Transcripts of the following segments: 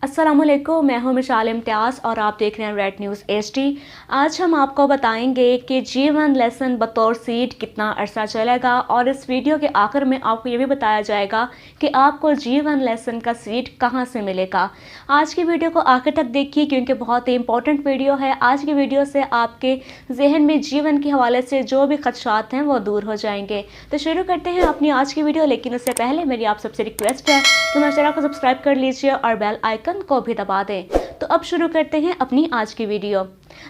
अस्सलामुअलैकुम, मैं हूं मिशाल इम्तियाज़ और आप देख रहे हैं रेड न्यूज़ एचडी। आज हम आपको बताएंगे कि जीवन लेसन बतौर सीड कितना अरसा चलेगा और इस वीडियो के आखिर में आपको ये भी बताया जाएगा कि आपको जीवन लेसन का सीड कहां से मिलेगा। आज की वीडियो को आखिर तक देखिए क्योंकि बहुत ही इंपॉर्टेंट वीडियो है। आज की वीडियो से आपके जहन में जीवन के हवाले से जो भी खदशात हैं वो दूर हो जाएंगे। तो शुरू करते हैं अपनी आज की वीडियो, लेकिन उससे पहले मेरी आप सबसे रिक्वेस्ट है कि मेरे चैनल को सब्सक्राइब कर लीजिए और बेल आइकन को भी दबा दें। तो अब शुरू करते हैं अपनी आज की वीडियो।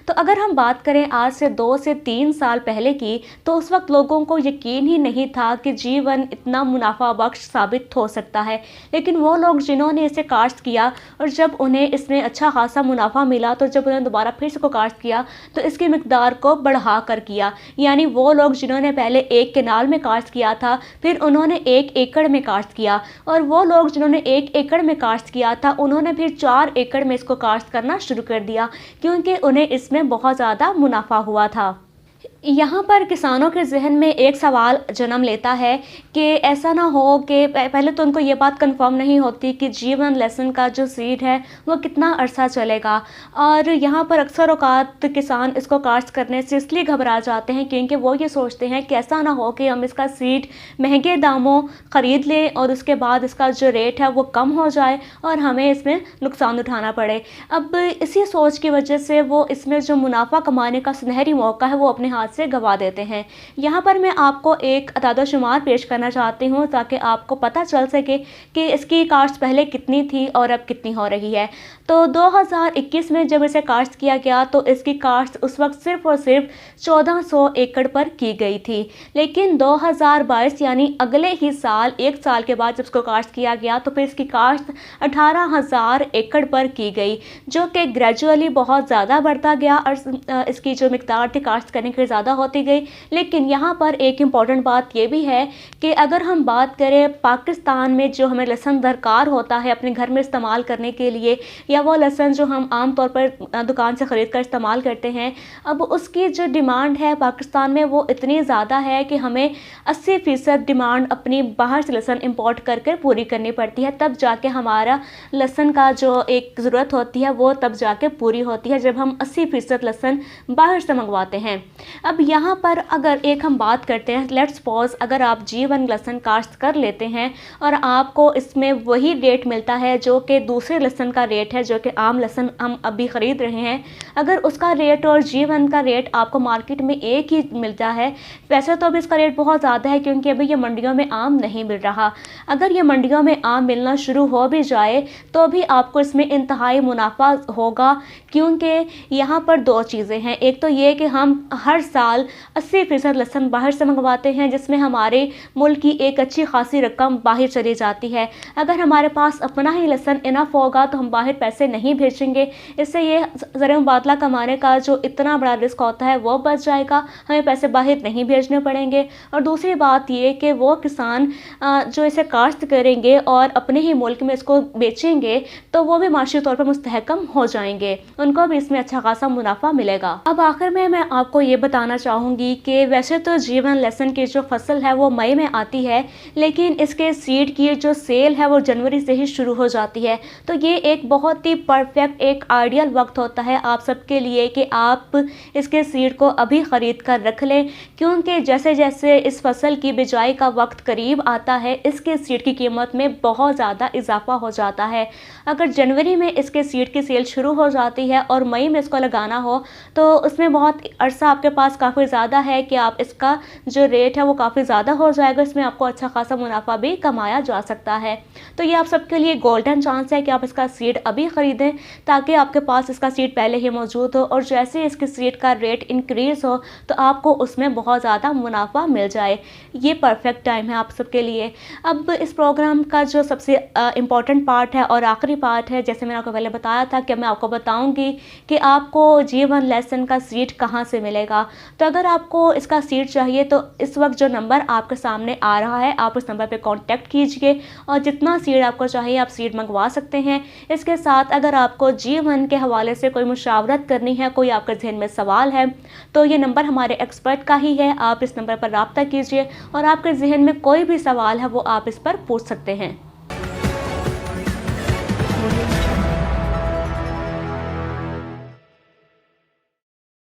तो अगर हम बात करें आज से 2 से 3 साल पहले की, तो उस वक्त लोगों को यकीन ही नहीं था कि जीवन इतना मुनाफा बख्श साबित हो सकता है। लेकिन वो लोग जिन्होंने इसे काश्त किया और जब उन्हें इसमें अच्छा खासा मुनाफा मिला, तो जब उन्होंने दोबारा फिर से को काश्त किया तो इसकी मिकदार को बढ़ा कर किया। यानी वो लोग जिन्होंने पहले 1 केनाल में काश्त किया था, फिर उन्होंने 1 एकड़ में काश्त किया, और वो लोग जिन्होंने 1 एकड़ में काश्त किया था उन्होंने फिर 4 एकड़ में इसको काश्त करना शुरू कर दिया, क्योंकि उन्हें इसमें बहुत ज़्यादा मुनाफा हुआ था। यहाँ पर किसानों के जहन में एक सवाल जन्म लेता है कि ऐसा ना हो कि पहले तो उनको ये बात कंफर्म नहीं होती कि जीवन लेसन का जो सीड है वो कितना अरसा चलेगा। और यहाँ पर अक्सर औकात किसान इसको काश्त करने से इसलिए घबरा जाते हैं क्योंकि वो ये सोचते हैं कि ऐसा ना हो कि हम इसका सीड महंगे दामों ख़रीद लें और उसके बाद इसका जो रेट है वो कम हो जाए और हमें इसमें नुकसान उठाना पड़े। अब इसी सोच की वजह से वो इसमें जो मुनाफा कमाने का सुनहरी मौका है वो अपने हाथ से गवा देते हैं। यहाँ पर मैं आपको एक अदाद-ओ-शुमार पेश करना चाहती हूँ ताकि आपको पता चल सके कि इसकी काश्त पहले कितनी थी और अब कितनी हो रही है। तो 2021 में जब इसे काश्त किया गया तो इसकी काश्त उस वक्त सिर्फ और सिर्फ 1400 एकड़ पर की गई थी। लेकिन 2022 यानी अगले ही साल, 1 साल के बाद जब इसको काश्त किया गया तो फिर इसकी काश्त 18,000 एकड़ पर की गई, जो कि ग्रेजुअली बहुत ज़्यादा बढ़ता गया और इसकी जो मिकदार थी काश्त करने की ज़्यादा होती गई। लेकिन यहाँ पर एक इम्पॉर्टेंट बात ये भी है कि अगर हम बात करें पाकिस्तान में जो हमें लहसुन दरकार होता है अपने घर में इस्तेमाल करने के लिए, या वो लहसुन जो हम आम तौर पर दुकान से ख़रीद कर इस्तेमाल करते हैं, अब उसकी जो डिमांड है पाकिस्तान में वो इतनी ज़्यादा है कि हमें 80% डिमांड अपनी बाहर से लहसुन इंपोर्ट करके पूरी करनी पड़ती है। तब जाके हमारा लहसुन का जो एक ज़रूरत होती है वो तब जाके पूरी होती है, जब हम 80% लहसुन बाहर से मंगवाते हैं। अब यहाँ पर अगर एक हम बात करते हैं, लेट्स सपोज अगर आप जीवन लहसुन काश्त कर लेते हैं और आपको इसमें वही रेट मिलता है जो कि दूसरे लहसुन का रेट है, जो कि आम लहसुन हम अभी ख़रीद रहे हैं, अगर उसका रेट और जीवन का रेट आपको मार्केट में एक ही मिलता है। वैसे तो अभी इसका रेट बहुत ज़्यादा है क्योंकि अभी ये मंडियों में आम नहीं मिल रहा। अगर ये मंडियों में आम मिलना शुरू हो भी जाए तो भी आपको इसमें इंतहाई मुनाफा होगा, क्योंकि यहाँ पर 2 चीज़ें हैं। एक तो ये कि हम हर साल 80% लहसुन बाहर से मंगवाते हैं, जिसमें हमारे मुल्क की एक अच्छी खासी रकम बाहर चली जाती है। अगर हमारे पास अपना ही लहसुन इनफ होगा तो हम बाहर पैसे नहीं भेजेंगे। इससे ये ज़र मुबादला कमाने का जो इतना बड़ा रिस्क होता है वो बच जाएगा, हमें पैसे बाहर नहीं भेजने पड़ेंगे। और दूसरी बात ये कि वो किसान जो इसे काश्त करेंगे और अपने ही मुल्क में इसको बेचेंगे तो वो भी माशी तौर पर मुस्तहकम हो जाएंगे, उनको भी इसमें अच्छा खासा मुनाफा मिलेगा। अब आखिर में मैं आपको ये बताना चाहूँगी कि वैसे तो जीवन लहसुन की जो फसल है वो मई में आती है, लेकिन इसके सीड की जो सेल है वो जनवरी से ही शुरू हो जाती है। तो ये एक बहुत ही परफेक्ट, एक आइडियल वक्त होता है आप सबके लिए कि आप इसके सीड को अभी ख़रीद कर रख लें, क्योंकि जैसे जैसे इस फसल की बिजाई का वक्त करीब आता है इसके सीड की कीमत में बहुत ज़्यादा इजाफा हो जाता है। अगर जनवरी में इसके सीड की सेल शुरू हो जाती है और मई में इसको लगाना हो तो उसमें बहुत अरसा आपके पास काफ़ी ज़्यादा है कि आप इसका जो रेट है वो काफ़ी ज़्यादा हो जाएगा, इसमें आपको अच्छा खासा मुनाफा भी कमाया जा सकता है। तो ये आप सबके लिए गोल्डन चांस है कि आप इसका सीड अभी ख़रीदें ताकि आपके पास इसका सीड पहले ही मौजूद हो और जैसे इसके सीड का रेट इंक्रीज़ हो तो आपको उसमें बहुत ज़्यादा मुनाफा मिल जाए। ये परफेक्ट टाइम है आप सबके लिए। अब इस प्रोग्राम का जो सबसे इम्पॉर्टेंट पार्ट है और आखिरी पार्ट है, जैसे मैंने आपको पहले बताया था कि मैं आपको बताऊँगी कि आपको जीवन लहसुन का सीड कहाँ से मिलेगा। तो अगर आपको इसका सीड चाहिए तो इस वक्त जो नंबर आपके सामने आ रहा है आप उस नंबर पे कांटेक्ट कीजिए और जितना सीड आपको चाहिए आप सीड मंगवा सकते हैं। इसके साथ अगर आपको जीवन के हवाले से कोई मुशावरत करनी है, कोई आपके जहन में सवाल है, तो ये नंबर हमारे एक्सपर्ट का ही है। आप इस नंबर पर रब्ता कीजिए और आपके जहन में कोई भी सवाल है वो आप इस पर पूछ सकते हैं।